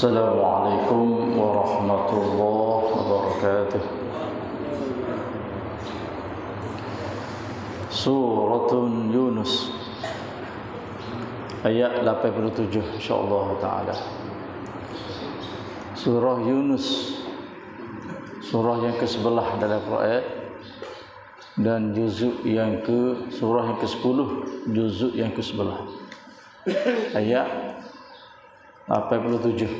Assalamualaikum warahmatullahi wabarakatuh. Suratun Yunus ayat 87 insyaallah taala. Surah Yunus, surah yang ke-11 dalam Quran dan juzuk yang surah yang ke-10, juzuk yang ke-11. Ayat 87.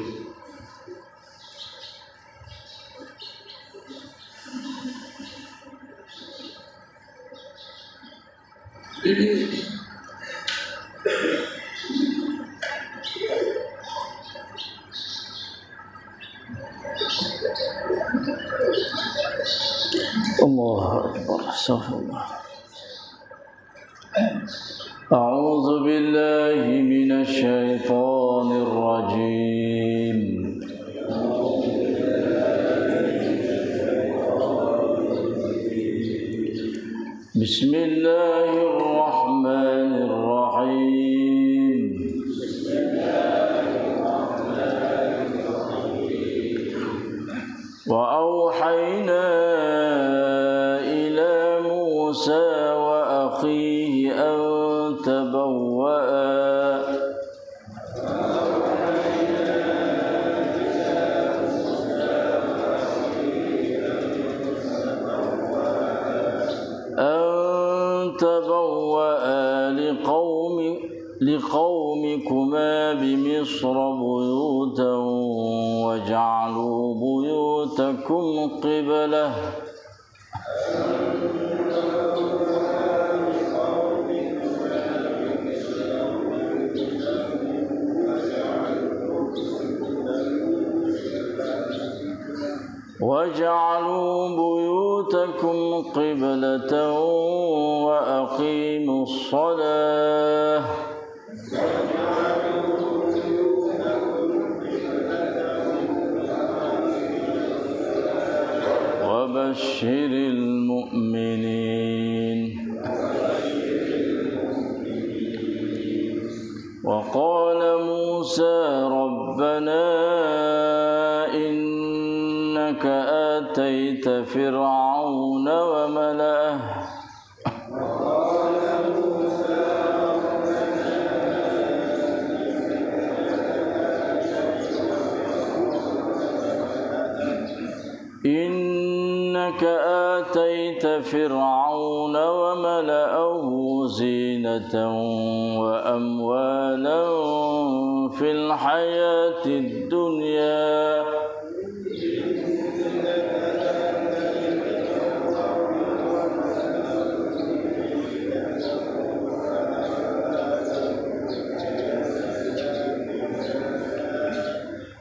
Allahu Akbar. Astagfirullah. A'udzu billahi minasy syaithanir rajim. Bismillahirrahmanirrahim. Wa auhayna ila Musa wa akhihi an tabawwa'a لقومكما بمصر بيوتا وجعلوا بيوتكم قبلة وأقيموا الصلاة وبشر المؤمنين. وقال موسى ربنا إنك آتيت فرعون وملأه زينة وأموالا في الحياة الدنيا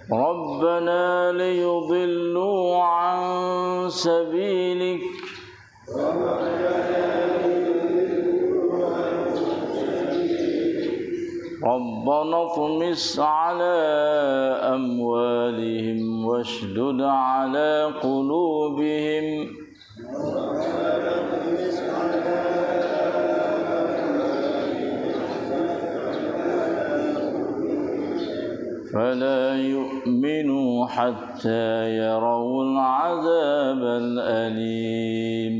ربنا ليضلوا عن سبيلك ربنا اطمس على أموالهم واشدد على قلوبهم فلا يؤمنوا حتى يروا العذاب الأليم.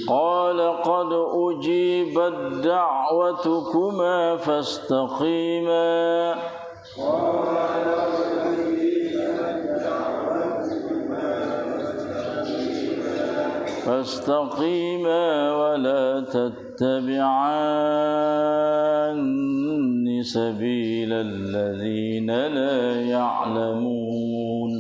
قال قد أجيبت دعوتكما فاستقيما ولا تتبعان سبيل الذين لا يعلمون.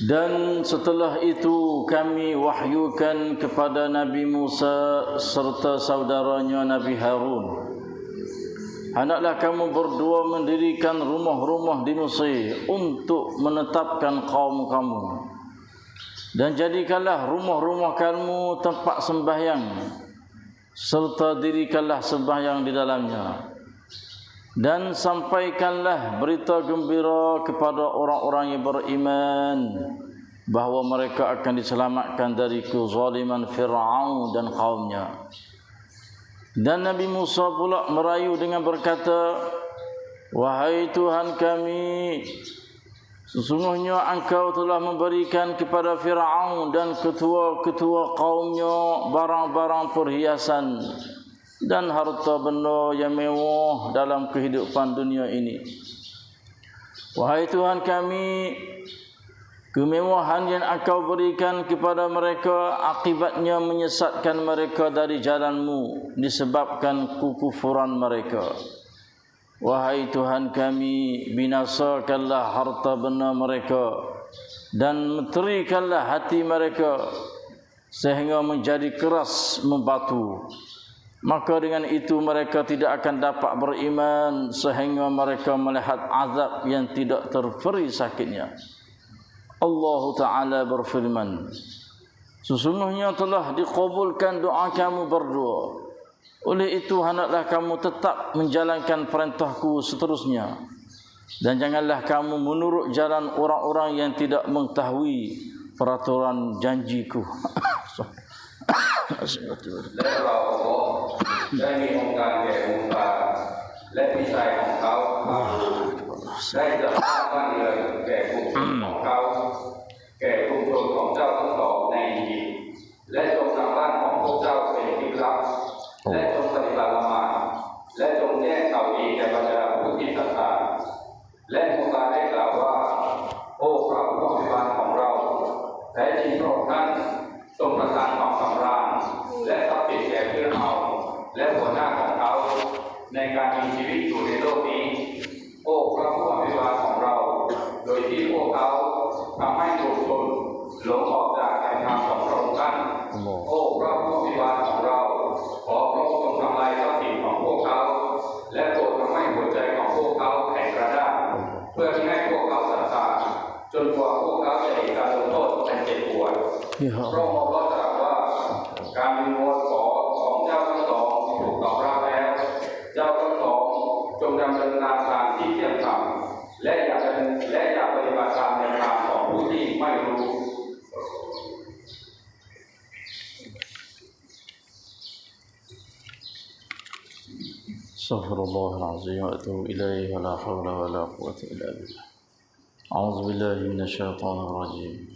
Dan setelah itu kami wahyukan kepada Nabi Musa serta saudaranya Nabi Harun, hendaklah kamu berdua mendirikan rumah-rumah di Mesir untuk menetapkan kaum kamu, dan jadikanlah rumah-rumah kamu tempat sembahyang serta dirikanlah sembahyang di dalamnya, dan sampaikanlah berita gembira kepada orang-orang yang beriman bahawa mereka akan diselamatkan dari kezaliman Fir'aun dan kaumnya. Dan Nabi Musa pula merayu dengan berkata, wahai Tuhan kami, sesungguhnya engkau telah memberikan kepada Fir'aun dan ketua-ketua kaumnya barang-barang perhiasan dan harta benda yang mewah dalam kehidupan dunia ini. Wahai Tuhan kami, kemewahan yang engkau berikan kepada mereka akibatnya menyesatkan mereka dari jalan-Mu disebabkan kekufuran mereka. Wahai Tuhan kami, binasakanlah harta benda mereka dan meterikanlah hati mereka sehingga menjadi keras membatu. Maka dengan itu mereka tidak akan dapat beriman sehingga mereka melihat azab yang tidak terperi sakitnya. Allah Ta'ala berfirman, sesungguhnya telah dikabulkan doa kamu berdua. Oleh itu hendaklah kamu tetap menjalankan perintahku seterusnya, dan janganlah kamu menurut jalan orang-orang yang tidak mengetahui peraturan janjiku. และเราได้มีองค์การแก่มูซาและพี่ชายของเขาได้จะสร้างบ้านเรือนแก่กลุ่มชนของเขาแก่กลุ่มชนของเจ้าทั้งสองในอียิปต์และจงทำบ้านของพวกเจ้าเป็นที่ลับและจงปฏิบัติละหมาดและจงแจ้งข่าวดีแก่บรรดาผู้ที่ศรัทธาและมูซาได้กล่าวว่าโอ้พระผู้อภิบาลของเราแท้จริงพระองค์ท่านทรงประทานความสำราญและทรัพย์สินแก่เพื่อนเราและหัวหน้าของเขาในการมีชีวิตอยู่ในโลกนี้โอ้พระผู้อภิบาลของเราโดยที่พวกเขาทำให้กลุ่มชนหลงออกจากแนวทางของพระองค์ท่านโอ้พระผู้อภิบาลของเราขอพระองค์ทรงทำลายทรัพย์สินของพวกเขาและโปรดทำให้หัวใจของพวกเขาแข็งกระด้างเพื่อที่ให้พวกเขาศรัทธาจนกว่าพวกเขาจะเห็นการลงโทษอันเจ็บปวดพระองค์ก็ตรัสว่าการวิงวอนขอของเจ้าทั้งสองถูกตอบรับแล้วเจ้าทั้งสองจงดำเนินทางที่เที่ยงธรรมและอย่าปฏิบัติตามแนวทางของผู้ที่ไม่รู้ Astaghfirullah al-azim wa atubu ilaihi wa la hawla wa la quwwata illa billah. A'udzu billahi minasyaitonir rajim.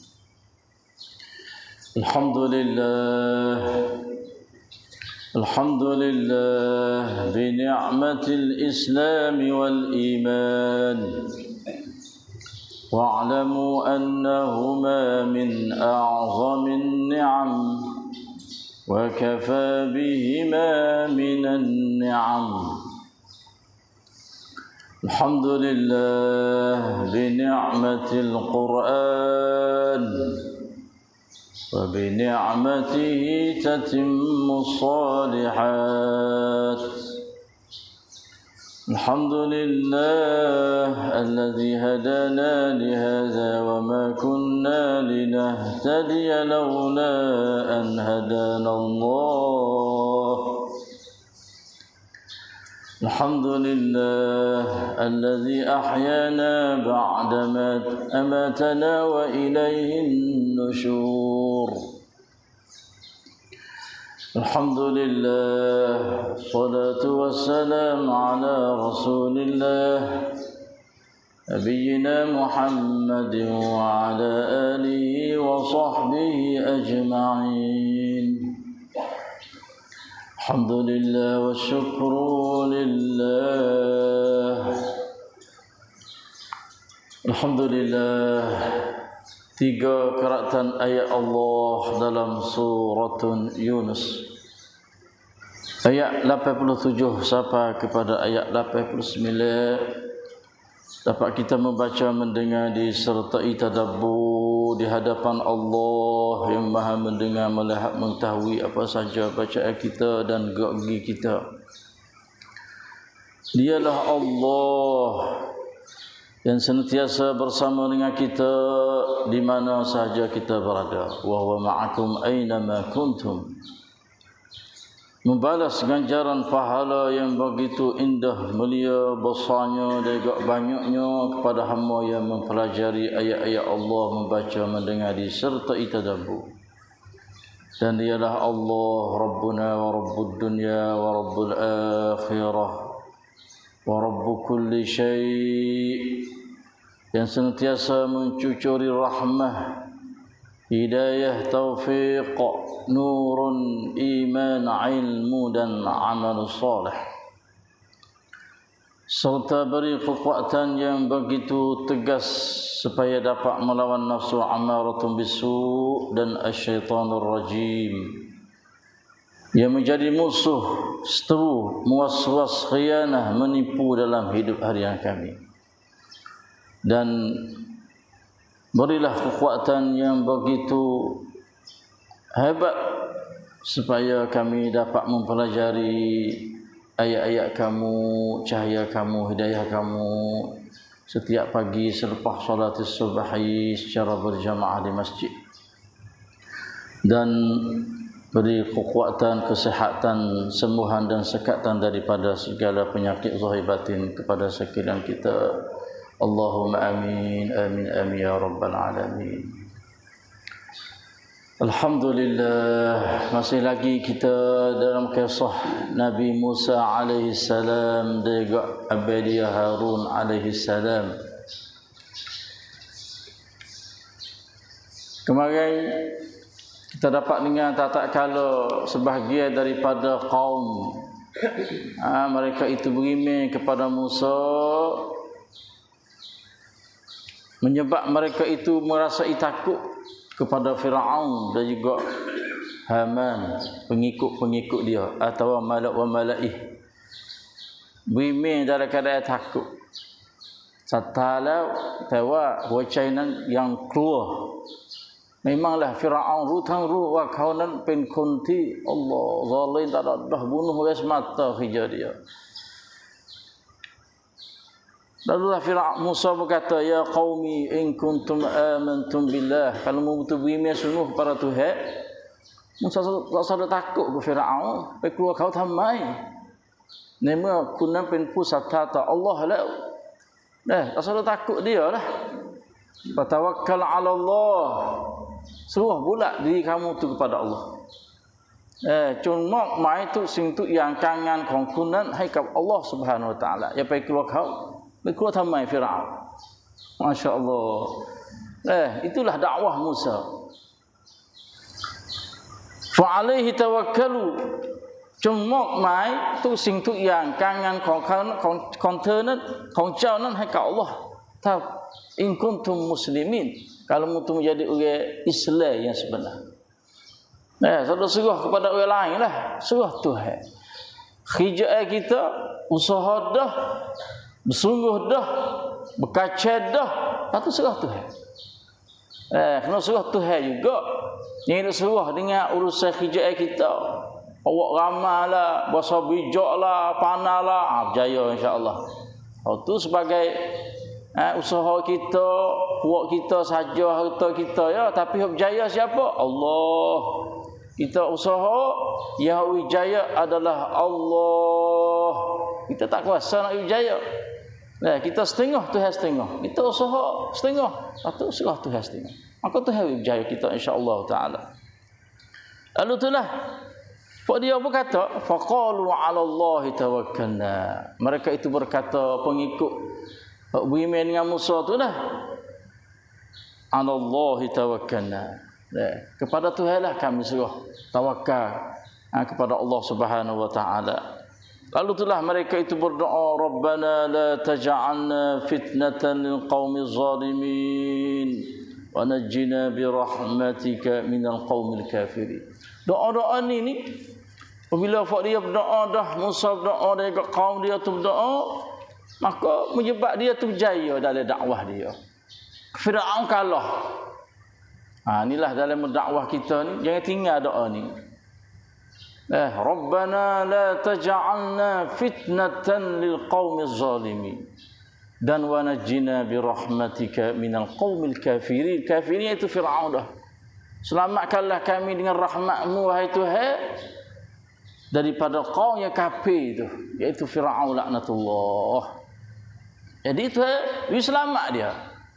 Alhamdulillah bi ni'matil Islam wal iman. Wa'lamu annahuma min a'zamin ni'am. وكفى بهما من النعم. الحمد لله بنعمة القرآن وبنعمته تتم الصالحات. الحمد لله الذي هدانا لهذا وما كنا لنهتدي لولا أن هدانا الله. الحمد لله الذي أحيانا بعدما أماتنا وإليه النشور. الحمد لله الصلاة والسلام على رسول الله نبينا محمد وعلى آله وصحبه أجمعين. الحمد لله والشكر لله. الحمد لله. Tiga keratan ayat Allah dalam suratun Yunus. Ayat 87 sampai kepada ayat 89 dapat kita membaca, mendengar, disertai tadabbur di hadapan Allah yang Maha mendengar, melihat, mengetahui apa saja bacaan kita dan gerak-geri kita. Dialah Allah yang senantiasa bersama dengan kita di mana sahaja kita berada. Wa huwa ma'akum aina ma kuntum. membalas ganjaran pahala yang begitu indah, mulia, besarnya dan juga banyaknya kepada hamba yang mempelajari ayat-ayat Allah, membaca, mendengar, disertai tadabbur. Dan dialah Allah Rabbuna wa Rabbud dunya wa Rabbul akhirah wa Rabbu kulli syai', yang senantiasa mencucuri rahmah, hidayah, taufiq, nurun, iman, ilmu dan amal salih, serta beri kekuatan yang begitu tegas supaya dapat melawan nafsu amaratun bisu' dan asyaitanur rajim yang menjadi musuh, seteru, muwaswas, khianah, menipu dalam hidup harian kami. Dan berilah kekuatan yang begitu hebat supaya kami dapat mempelajari ayat-ayat kamu, cahaya kamu, hidayah kamu setiap pagi selepas salat subuh secara berjamaah di masjid. Dan beri kekuatan, kesihatan, sembuhan dan sekatan daripada segala penyakit zahir batin kepada sekalian kita. Allahumma amin, amin, amin ya rabbal alamin. Alhamdulillah, masih lagi kita dalam kisah Nabi Musa alaihi salam dan juga Abdiya Harun alaihi salam. Kemarin kita dapat dengar tak kala sebahagian daripada kaum mereka itu berimeh kepada Musa, menyebab mereka itu merasai takut kepada Firaun dan juga Haman, pengikut-pengikut dia atau malak wa malaih. Berimeh dalam keadaan takut. Satalau tawa wacainan yang keluar. Memanglah Firaun rutang ru wa kaunan pen kunti Allah zalim tak dah bunuh wes mata hija dia. Lalu Firaun Musa berkata, ya qaumi in kuntum amantum billah, kalau mu betul beriman sungguh para Tuhan. Musa rasa takut ke Firaun, pe keluar kau thamai. Nema kunna pen pusat ta Allah la. Rasa takut dia lah. Fatawakkal ala Allah. Seruah pula diri kamu tu kepada Allah. Cuma mai tu sing tu yang kangen kong kunan hai kap Allah Subhanahu wa taala. Ya pe keluar kau berkeluar thamai Firaun. Masya Allah. Itulah dakwah Musa. Fa alaihi tawakkalu. Cuma mai tu sing tu yang kangen kong tenan kong chao nan hai ka Allah. Ta in kuntum muslimin. Kalau mutu menjadi orang Islam yang sebenar. Sudah suruh kepada orang lain lah. Suruh Tuhan. Khijai kita usaha dah, bersungguh dah, berkaca dah, lepas tu suruh Tuhan. Kena suruh Tuhan juga. Yang suruh dengan urusan khijai kita. Awak ramah lah, bahasa bijak lah, panah lah, berjaya insya-Allah. Itu sebagai usaha kita, buat kita saja harta kita ya, tapi berjaya siapa? Allah. Kita usaha, yang berjaya adalah Allah. Kita tak kuasa nak berjaya. Kita setengah, Tuhan setengah. Kita usaha setengah, atau serah Tuhan setengah. Maka Tuhan berjaya kita insya-Allah taala. Lalu itulah dia berkata, faqalu 'ala Allah tawakkalna. Mereka itu berkata, pengikut beriman dengan Musa tu dah, 'ala Allah tawakkalna. Kepada Tuhanlah kami serah tawakal kepada Allah Subhanahu wa taala. Lalu itulah mereka itu berdoa, Rabbana la taj'alna fitnatan lil qaumil zalimin wa najjina bi rahmatika minal qaumil kafirin. Doa-doa ni apabila dia berdoa dah, Musa berdoa dan juga kaum dia tu berdoa, maka menyebab dia tu berjaya dalam dakwah dia. Firaun kalah. Inilah dalam dakwah kita ni, jangan tinggal doa ni. Rabbana la taj'alna fitnatan lil qaumiz zalimin dan wa najjina bi rahmatika minal qaumil kafirin. Kafirin itu Firaun dah. Selamatkanlah kami dengan rahmat-Mu wahai Tuhan daripada kaum yang kafir itu, iaitu Firaun laknatullah. Jadi itu dia selamat dia.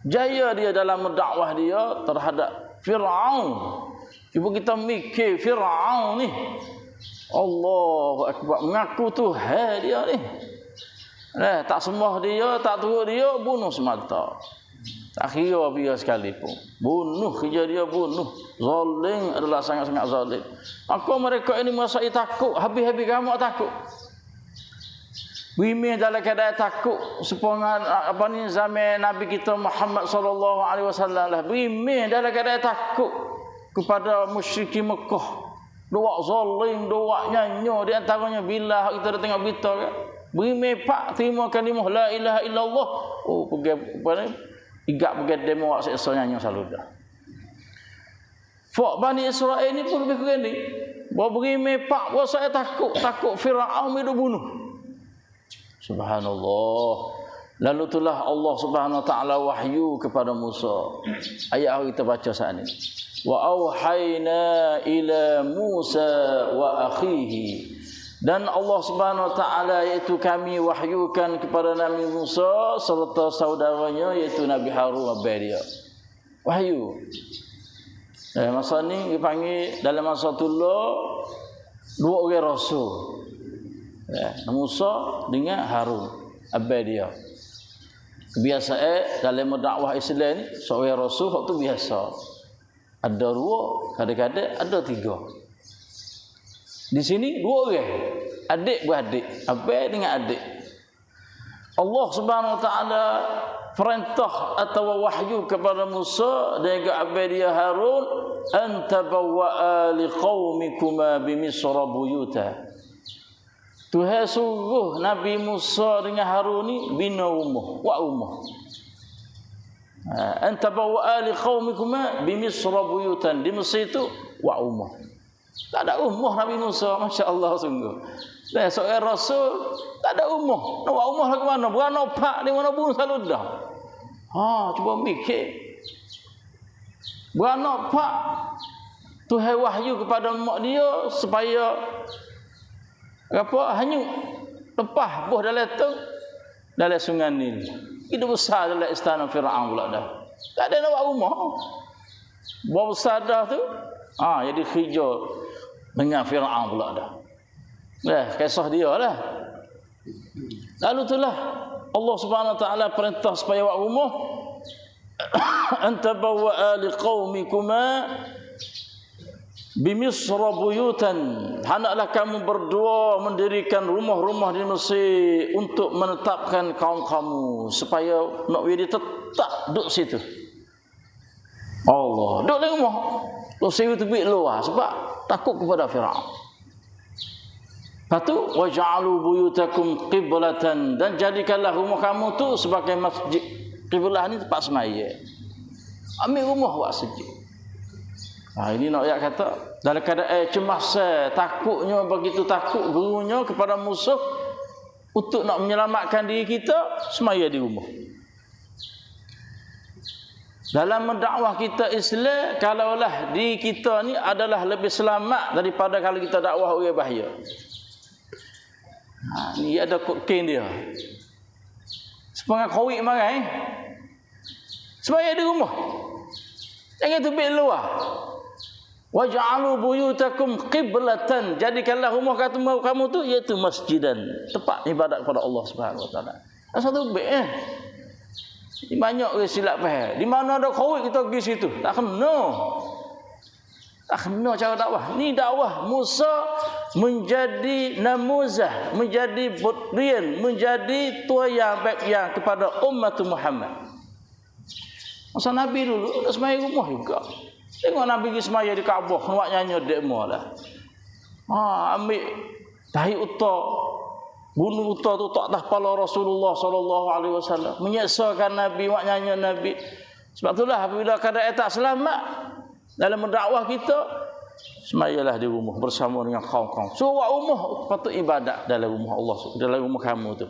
Jaya dia dalam mendakwah dia terhadap Firaun. Cuba kita mikir Firaun ni, Allahu akbar, mengaku Tuhan dia ni. Tak sembah dia, tak turut dia, bunuh semata. Tak kira dia sekalipun. Bunuh, kerja dia bunuh. Zalim adalah sangat-sangat zalim. Maka mereka ini merasai takut. Habis-habis kamu takut. Bimi dalam keadaan takut. Sepanjang zaman Nabi kita Muhammad sallallahu alaihi wasallam lah. Bimi dalam keadaan takut kepada musyrikin Mekah. Doa zalim, doa nyanyo di antaranya bila kita dah tengok berita kan. Bimi pak terima kalimah la ilaha illallah. Oh, pergi apa ni? Igak pergi demo wak seksa nyanyi selalu dah. Fak Bani Israel ni pun lebih kurang ni. Bawa berime pak, bawa saya takut Firaun hidup bunuh. Subhanallah. Lalu itulah Allah Subhanahu wa taala wahyu kepada Musa. Ayat yang kita baca saat ini. Wa auhayna ila Musa wa akhihi. Dan Allah Subhanahu wa taala iaitu kami wahyukan kepada Nabi Musa serta saudaranya iaitu Nabi Harun abang dia. Wahyu. Masa ni dipanggil dalam masa tula dua orang rasul. Musa dengan Harun abang dia. Kebiasaan dalam dakwah Islam ni seorang rasul hak tu biasa. Ada dua, kadang-kadang ada tiga. Di sini dua orang, adik beradik, abang dengan adik. Allah Subhanahu wa taala perintah atau wahyu kepada Musa dan juga abang dia Harun, antabawwa'a liqaumikuma bimisra buyuta. Tuhan suruh Nabi Musa dengan Harun ni bina rumah, buat rumah. Antabawwa'a liqaumikuma bimisra buyutan. Di Mesir itu buat rumah. Tak ada rumah Nabi Musa, masya-Allah sungguh. Dan seorang rasul tak ada rumah. Nak buat rumah ke mana? Beranak pak di mana pun selalu dah. Cuba mikir. Beranak pak Tuhan wahyu kepada mak dia supaya apa? Hanyut lepas buah dalam sungai Nil. Itu besar dalam istana Firaun pula dah. Tak ada nak buat rumah. Buah besar dah tu. Jadi hijau dengan Firaun pula dah. Kisah dia lah. Lalu itulah Allah Subhanahu wa taala perintah supaya buat rumah. Antabawwa'a liqaumikuma bimisra buyutan. Hendaklah kamu berdua mendirikan rumah-rumah di Mesir untuk menetapkan kaum kamu supaya nak dia tetap duduk situ. Allah, duduk dalam rumah. Lo sewa tebik luar sebab takut kepada Firaun. Lepas tu waj'alu buyutakum qiblatan, dan jadikanlah rumah kamu tu sebagai masjid. Qiblah ni tempat semaya. Ambil rumah buat masjid. Ini nak ayat kata dalam keadaan cemas, takutnya, begitu takut gurunya kepada musuh untuk nak menyelamatkan diri kita, semaya di rumah. Dalam mendakwah kita Islam, kalaulah diri kita ni adalah lebih selamat daripada kalau kita dakwah orang bahaya. Ni ada kokain dia. Sepengah kawik marah semaya di rumah. Jangan tebik luar. Waj'alu buyutakum qiblatan. Jadikanlah rumah kamu tu iaitu masjidan, tempat ibadat kepada Allah Subhanahu wa taala. Asal tu baik banyak orang silap faham. Di mana ada kawik kita pergi situ. Tak kena. Tak kena cara dakwah. Ni dakwah Musa menjadi namuzah, menjadi butrian, menjadi tuayang baik yang kepada umat Muhammad. Masa Nabi dulu ada semaya rumah juga. Tengok Nabi pergi semaya di Kaabah, nak nyanyi demo lah. Ambil tahi uta, bunuh uta tu tak atas kepala Rasulullah sallallahu alaihi wasallam, menyeksakan Nabi, nak nyanyi Nabi. Sebab itulah apabila keadaan tak selamat dalam mendakwah kita, semayalah di rumah bersama dengan kaum-kaum. So buat rumah patut ibadat dalam rumah Allah, dalam rumah kamu tu.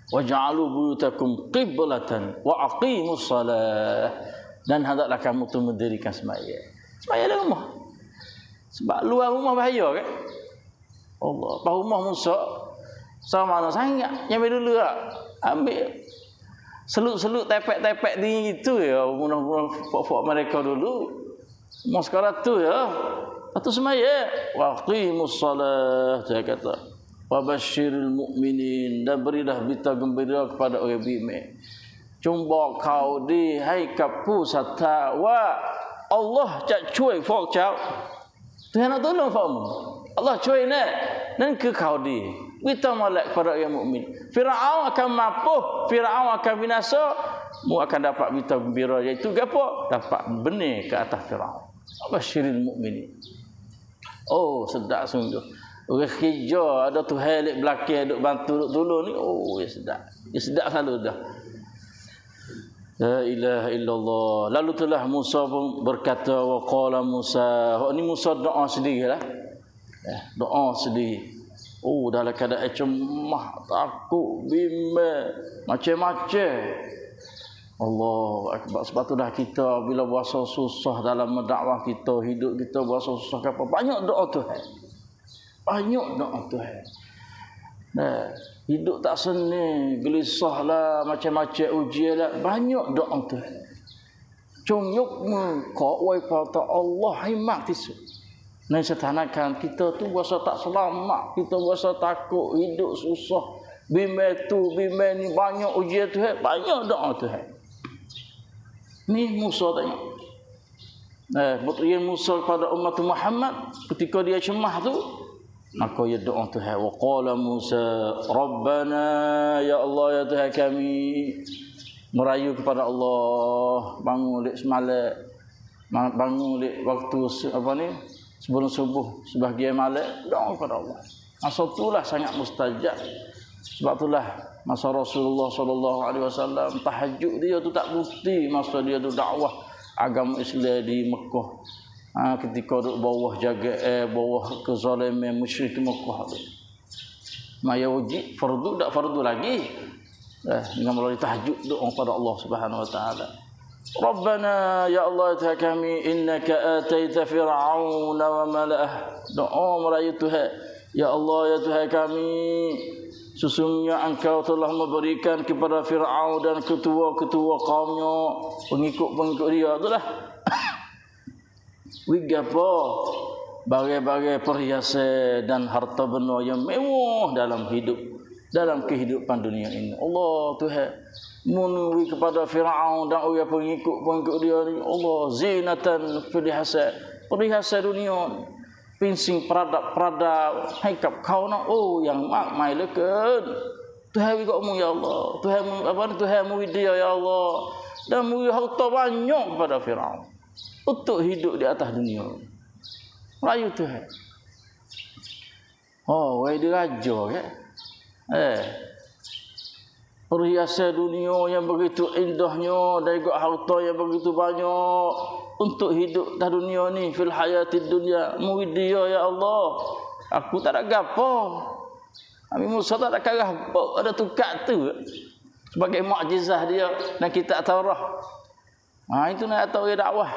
Waj'alu buyutakum qiblatan wa aqimus salah. Dan hendaklah kamu tu mendirikan semaya. Semaya dalam rumah. Sebab luar rumah bahaya kan? Allah. Pas rumah Musa sama mana sangat nyampe dulu tak? Ambil seluk-seluk tepek-tepek tinggi gitu ya, mudah-mudahan fok-fok mereka dulu. Mas sekarang tu ya. Atau semaya waqimus salah dia kata. Wa basyiril mu'minin, dan berilah berita gembira kepada orang beriman. Cumba kau di hai kapu sata wa Allah cak cuy fok cak. Tuhan nak tolong fakmu. Allah cuy nak. Dan ke kau di. Kita molek kepada orang mukmin. Firaun akan mapuh, Firaun akan binasa, mu akan dapat berita gembira iaitu gapo? Dapat benih ke atas Firaun. Basyiril mukminin. Oh, sedap sungguh. Orang kerja ada Tuhan lek belakang duk bantu duk tolong ni. Oh, ya sedap. Ya sedap selalu dah. La ilaha illallah. Lalu telah Musa pun berkata wa qala Musa. Ini Musa doa sendirilah. Doa sendiri. Oh, dalam keadaan cemah, takut, bimbang, macam-macam. Allah Akbar. Sebab tu dah kita bila berasa susah dalam mendakwah kita, hidup kita berasa susah ke apa, banyak doa Tuhan. Banyak doa Tuhan. Nah, hidup tak senang, gelisah lah, macam-macam ujian lah, banyak doa Tuhan. Cunguk kau wai pada Allah himak tisu. Nah, setanakan kita tu berasa tak selamat, kita berasa takut, hidup susah, bimbang tu, bimbang ni, banyak ujian Tuhan, banyak doa Tuhan. Ni Musa tengok. Berikan Musa kepada umat Muhammad ketika dia cemah tu, maka dia doa Tuhan. Wa qala Musa, Rabbana, ya Allah ya Tuhan kami, merayu kepada Allah, bangun lek semalam, bangun lek waktu apa ni? Sebelum subuh sebahagian malam doa kepada Allah. Masa itulah sangat mustajab. Sebab itulah masa Rasulullah SAW tahajud dia tu tak bukti masa dia tu dakwah agama Islam di Mekah. Ketika duduk bawah jaga bawah kezaliman musyrik Mekah tu. Maya wajib fardu tak fardu lagi. Dengan melalui tahajud doa kepada Allah Subhanahu wa taala. Rabbana ya Allah Tuhan kami, innaka ataita fir'auna wa mala'ah. Doa merayu Tuhan. Ya Allah ya Tuhan kami, sesungguhnya engkau telah memberikan kepada Fir'aun dan ketua-ketua kaumnya, pengikut-pengikut dia itulah. Wigapo bagai-bagai perhiasan dan harta benda yang mewah dalam hidup, dalam kehidupan dunia ini. Allah Tuhan menuwi kepada Fir'aun dan orang pengikut-pengikut dia ni, Allah zinatan fil hasad, perhiasan dunia, pinsing peradab haikap kau nak yang mak mai leken. Tuhan wi mu ya Allah, Tuhan apa ni, Tuhan mu dia ya Allah, dan mu harta banyak kepada Fir'aun untuk hidup di atas dunia. Rayu Tuhan. Oh, wahai dia raja kan? Perhiasan dunia yang begitu indahnya dan juga harta yang begitu banyak untuk hidup di dunia ni, fil hayatid dunya, murid dia ya Allah. Aku tak ada gapo. Nabi Musa tak ada karah apa, ada tukar tu sebagai mukjizat dia dan kitab Taurat. Itu nak tahu dia dakwah.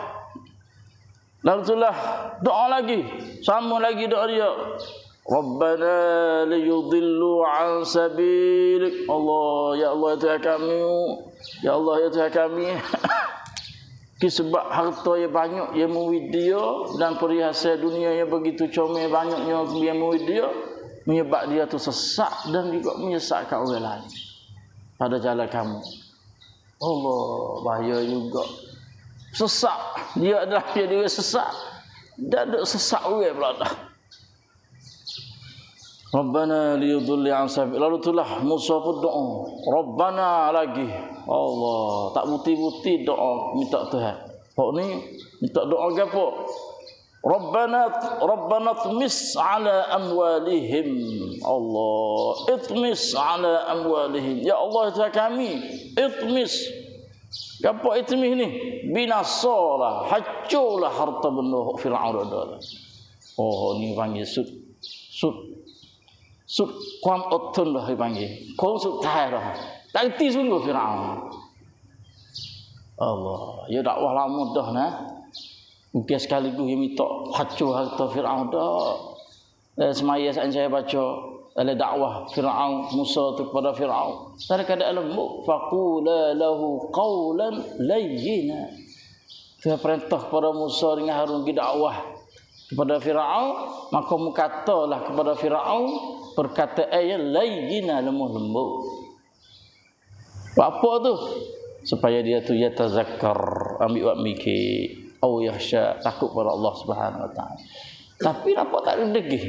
Lalu itulah doa lagi, sama lagi doa dia. Rabbana liyudillu an sabilik. Allah ya Allah ya Tuhan kami, ya Allah ya Tuhan kami. Sebab harta yang banyak yang murid dia dan perhiasan dunia yang begitu comel banyaknya yang murid dia, menyebab dia tu sesat dan juga menyesatkan orang lain pada jalan kamu. Allah, bahaya juga. Sesat, dia adalah dia sesat dan duk sesat orang pula dah. Rabbana liyudillu an sabil. Lalu itulah Musa pun doa, Rabbana lagi. Allah, tak buti-buti doa minta Tuhan. Pok ni minta doa gapo? Rabbana tmis ala amwalihim. Allah, itmis ala amwalihim. Ya Allah Tuhan kami, itmis. Gapo itmis ni? Binasalah, hancurlah harta benda Firaun dah. Oh, ni panggil sud kuam otun dah panggil. Kau sud tai dah. Tak reti sungguh Firaun. Allah, ya dakwah lama dah nah. Mungkin sekaligus dia minta hancur harta Firaun dah. semaya saat saya baca oleh dakwah Fir'aun, Musa tu kepada Fir'aun. Dalam keadaan lembut, faqula lahu qawlan layyina. Tuhan perintah kepada Musa dengan Harun pergi dakwah kepada Fir'aun, maka katalah kepada Fir'aun perkataan yang layyina, lemah lembut. Apa tu? Supaya dia tu yatazakkar, ambil buat mikir, au yakhsha, takut pada Allah Subhanahu wa taala. Tapi nampak tak ada degih.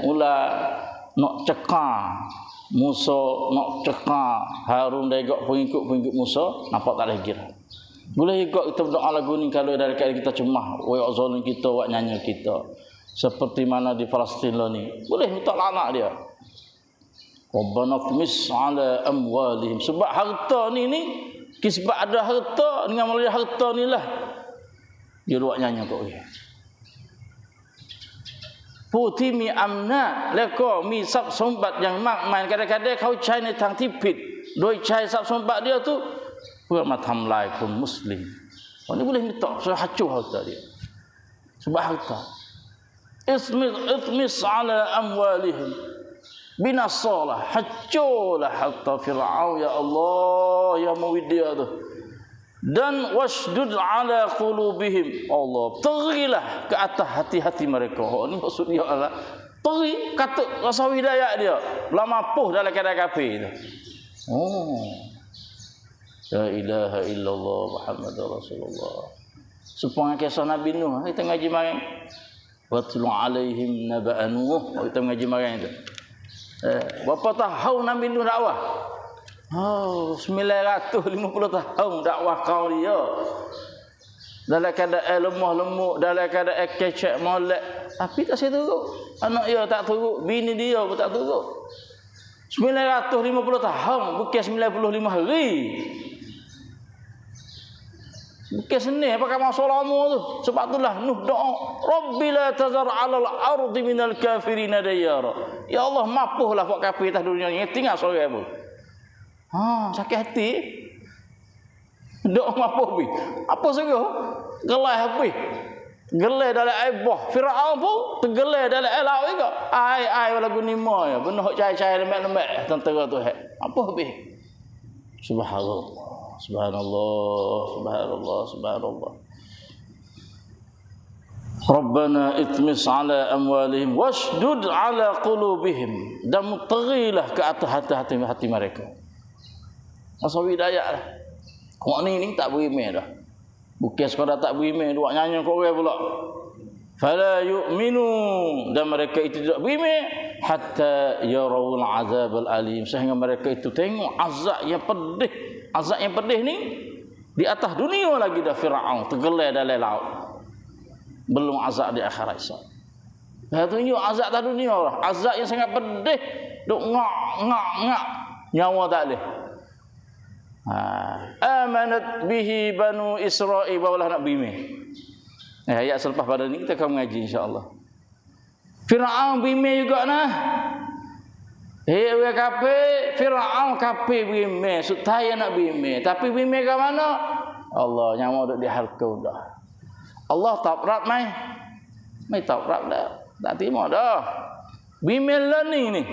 Mula nak cekang Musa, nak cekang Harun degak pengikut Musa, nampak tak lagi. Boleh ikut kita berdoa lagu ni kalau dari kita cemah, wa zalim kita, wa nyanyi kita. Seperti mana di Palestin lah ni. Boleh minta laknat dia. Rabbana tmis ala amwalihim. Sebab harta ni sebab ada harta, dengan melalui harta ni lah dia buat nyanyi kau dia. Putih mi amna leko mi sab sombat yang mak main kadang-kadang kau caiในทางที่ผิดโดยใช้ทรัพย์สมบัติdia tu เพื่อมาทำลายคนมุสลิม Orang ni boleh minta sebab hancur harta dia. Sebab harta. Ismis ala amwalihim binasalah, hancurlah harta Fir'aun ya Allah, ya Muwidiyah tu. Dan wasdud ala qulubihim, Allah terilah ke atas hati-hati mereka. Ini maksud dia Allah teri, kata rasa hidayah dia belah mampu dalam keadaan kafir tu. La ilaha illallah Muhammadur Rasulullah. Supaya kisah Nabi Nuh kita ngaji maring watlu alaihim naba'a Nuh, kita ngaji maring itu. Berapa tahun Nabi Nuh dakwah? 950 tahun dakwah kaum dia. Dalam keadaan lemah lemuk, dalam keadaan kecek molek, tapi tak saya turut. Anak dia tak turut, bini dia pun tak turut. 950 tahun, bukan 95 hari. Bukan senih pakai masa lama tu. Sebab itulah Nuh doa, Rabbi la tazar 'alal ardi minal kafirin dayara. Ya Allah, mapuhlah buat kafir atas dunia ni, tinggal seorang pun. Sakit hati. Doa mapuh bi. Apa sungguh? Gelai habis. Gelai dalam air bah. Firaun pun tergelai dalam air laut juga. Air lagu nima ya. Benar cai-cai lemak-lemak tentera tu. Apa habis? Subhanallah. Subhanallah. Subhanallah. Subhanallah. Rabbana itmis ala amwalihim washdud ala qulubihim. Dan terilah ke atas hati mereka. Masa hidayah lah. Kau ni tak berimeh dah. Bukan sekadar tak berimeh, buat nyanyi kau orang pula. Fala yu'minu, dan mereka itu tidak berimeh hatta yarawul azab al-alim, sehingga mereka itu tengok azab yang pedih. Azab yang pedih ni di atas dunia lagi dah. Fir'aun tergelai dalam laut. Belum azab di akhirat esok. Dah tunjuk azab atas dunia lah. Azab yang sangat pedih. Duk ngak nyawa tak boleh. Amanat bihi banu Israil, bawalah nak bimeh. Ayat selepas pada ni kita akan mengaji insya-Allah. Firaun bimeh juga nah. Orang kafir, Firaun kafir bimeh, supaya nak bimeh. Tapi bimeh ke mana? Allah nyawa duk dihalkau dah. Allah tak berat mai. Mai tak berat dah. Tak terima dah. Bimeh lah ni.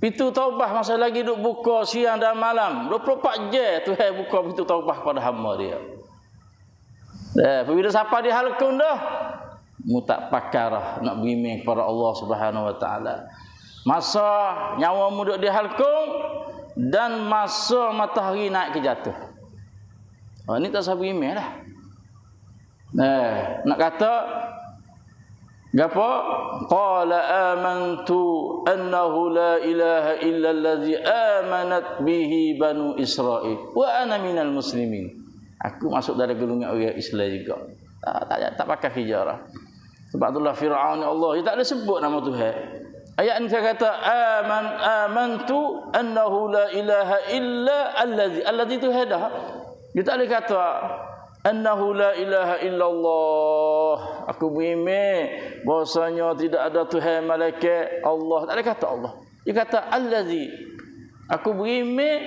Pintu taubah masa lagi duk buka siang dan malam. 24 jam Tuhan buka pintu taubah pada hamba dia. Bila siapa dihalkun dah, mu tak pakarah nak bimeng kepada Allah Subhanahu wa taala. Masa nyawamu duk dihalkun dan masa matahari naik ke jatuh. Ini tak sabar bimeng dah. Nak kata gapo? Qala amantu annahu la ilaha illa allazi amanat bihi banu Israil wa ana minal muslimin. Aku masuk dalam golongan orang Islam juga. Tak pakai hijarah. Sebab itulah Firaun Allah, dia tak ada sebut nama Tuhan. Ayat ni saya kata amantu annahu la ilaha illa allazi Tuhan dah. Dia tak boleh kata annahu la ilaha illallah. Aku beriman bahasanya tidak ada Tuhan malaikat Allah. Tak ada kata Allah. Dia kata allazi. Aku beriman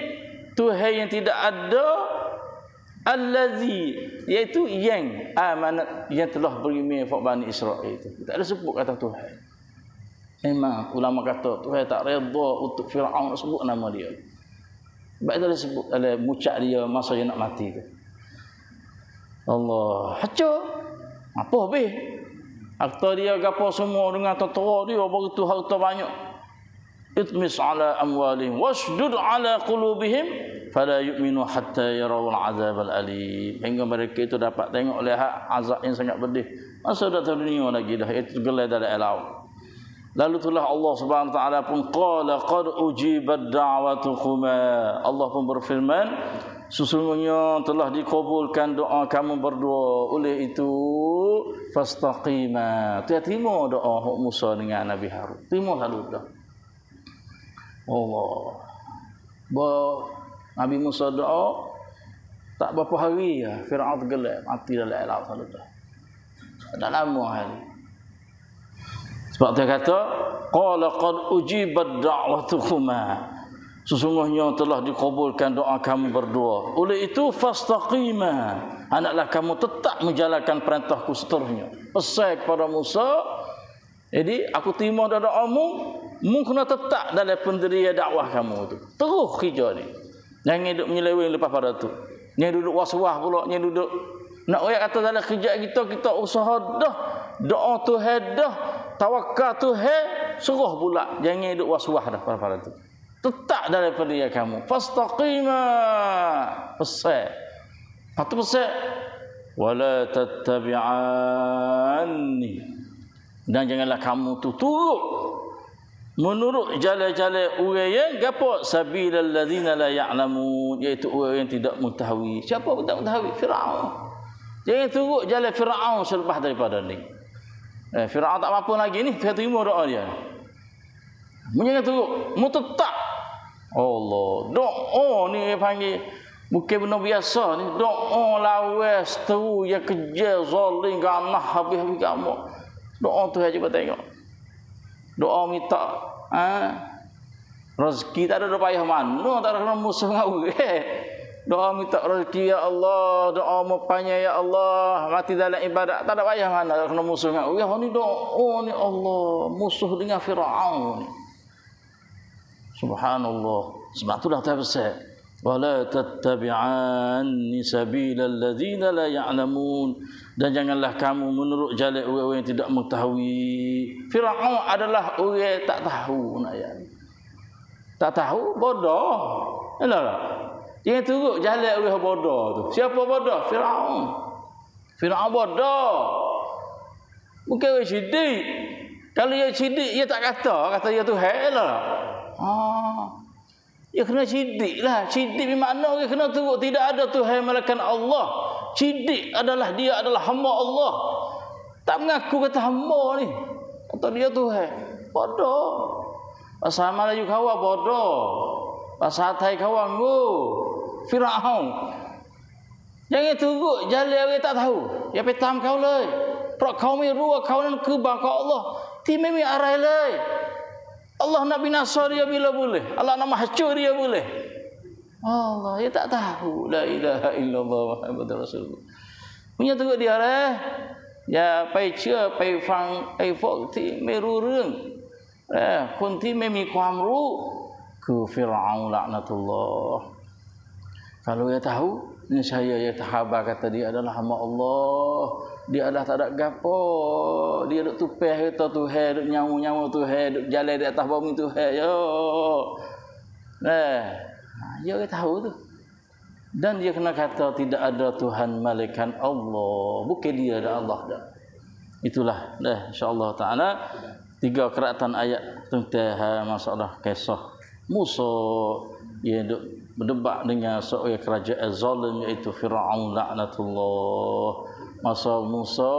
Tuhan yang tidak ada allazi, iaitu yang amanat, yang telah beriman kepada Bani Israel itu. Tak ada sebut kata Tuhan. Memang ulama kata Tuhan tak redha untuk Firaun nak sebut nama dia. Sebab itu dia sebut oleh mucak dia masa dia nak mati tu. Allah, hancur. Apa habis? Harta dia gapo semua dengan tentera dia begitu harta banyak. Itmis ala amwalihim washdud ala qulubihim fala yu'minu hatta yarawul azabal alim. Hingga mereka itu dapat tengok lihat azab yang sangat pedih. Masa dah dunia lagi dah itu gelai dalam alam. Lalu itulah Allah Subhanahu wa taala pun qala qad ujibat da'watukuma. Allah pun berfirman, sesungguhnya telah dikabulkan doa kamu berdua. Oleh itu fastaqima. Terima doa Musa dengan Nabi Harun. Terima lalu dah. Allah. Nabi Musa doa tak berapa hari ya Firaun tergelak mati dalam air laut dah. Tak lama hari. Sebab dia kata qala qad ujibat da'watukuma. Sesungguhnya telah dikabulkan doa kamu berdua. Oleh itu fastaqima. Hendaklah kamu tetap menjalankan perintahku seterusnya. Pesan kepada Musa, jadi aku terima doamu, mu kena tetap dalam pendirian dakwah kamu tu. Terus kerja ni. Jangan duduk menyeleweng lepas pada tu. Yang duduk was-was pula, yang duduk nak orang kata dalam kerja kita usaha dah, doa Tuhan dah, tawakal Tuhan, serah pula. Jangan duduk was-was dah pada tu. Tetap dalam pendirian kamu. Fastaqima. Pesan. Patu pesan. Wala tattabi'anni. Dan janganlah kamu tu turut menurut jalan-jalan orang yang gapo sabilal ladzina la ya'lamun, iaitu orang yang tidak mengetahui. Siapa pun tak mengetahui? Firaun. Jangan turut jalan Firaun selepas daripada ni. Firaun tak apa lagi ni, Tuhan terima doa dia. Jangan turut, mu tetap. Allah, doa ni panggil bukan benda biasa ni, doa lawas seteru yang kejar zalim ganah habis-habis kamu. Doa tu aja tengok. Doa minta rezeki tak ada payah mana, tak ada kena musuh ngau. Doa minta rezeki ya Allah, doa mepanya ya Allah, mati dalam ibadat tak ada payah mana, tak kena musuh ngau. Ya ni doa ni Allah, musuh dengan Firaun ni. Subhanallah. Sebab itulah Tuhan besar. Wala tattabi'anni sabilal ladzina la ya'lamun. Dan janganlah kamu menurut jalan orang yang tidak mengetahui. Firaun adalah orang yang tak tahu nak ayat. Tak tahu, bodoh. Yalah. Jangan turut jalan orang bodoh tu. Siapa bodoh? Firaun. Firaun bodoh. Bukan orang syidik. Kalau dia syidik, dia tak kata dia Tuhan lah. Ya kena syidik lah. Syidik bermakna dia kena turut tidak ada Tuhan melainkan Allah. Syidik adalah dia adalah hamba Allah. Tak mengaku kata hamba ni. Kata dia Tuhan. Bodoh. Bahasa Melayu kawan bodoh. Bahasa Thai kawan go. Firaun. Jangan turut jalan orang tak tahu. Ya petam kau leh. Prak kau miru kau nan ke baka Allah. Ti memi arai leh. Allah nak binasa dia bila boleh. Allah nak mahcur dia boleh. Allah, dia tak tahu. La ilaha illallah Muhammadur Rasulullah. Punya tu dia lah. Ya, ไปเชื่อไปฟังไอ้พวกที่ไม่รู้เรื่องคนที่ไม่มีความรู้คือฟิรเอาน์ละนะตุลลอฮ์ Kalau dia tahu, niscaya dia tahabat kata dia adalah hamba Allah. Dia adalah tak ada gapo. Dia duk tupeh kata Tuhan, duk nyawa-nyawa Tuhan, duk jalan di atas bumi Tuhan. Yo. Dia tahu tu. Dan dia kena kata tidak ada Tuhan malaikat Allah. Bukan dia ada Allah dah. Itulah dah insya-Allah taala 3 keratan ayat tentang masalah kisah Musa yang duk berdebat dengan seorang kerajaan zalim iaitu Firaun laknatullah. Masa Musa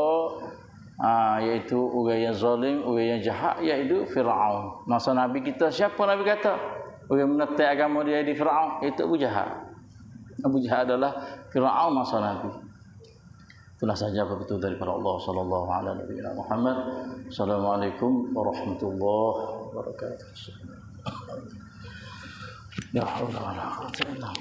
iaitu orang yang zalim, orang yang jahat iaitu Firaun. Masa Nabi kita siapa Nabi kata? Orang menentang agama dia di Firaun itu Abu Jahal. Abu Jahal adalah Firaun masa Nabi. Itulah saja betul daripada Allah sallallahu alaihi Muhammad. Assalamualaikum warahmatullahi wabarakatuh. Ya Allah.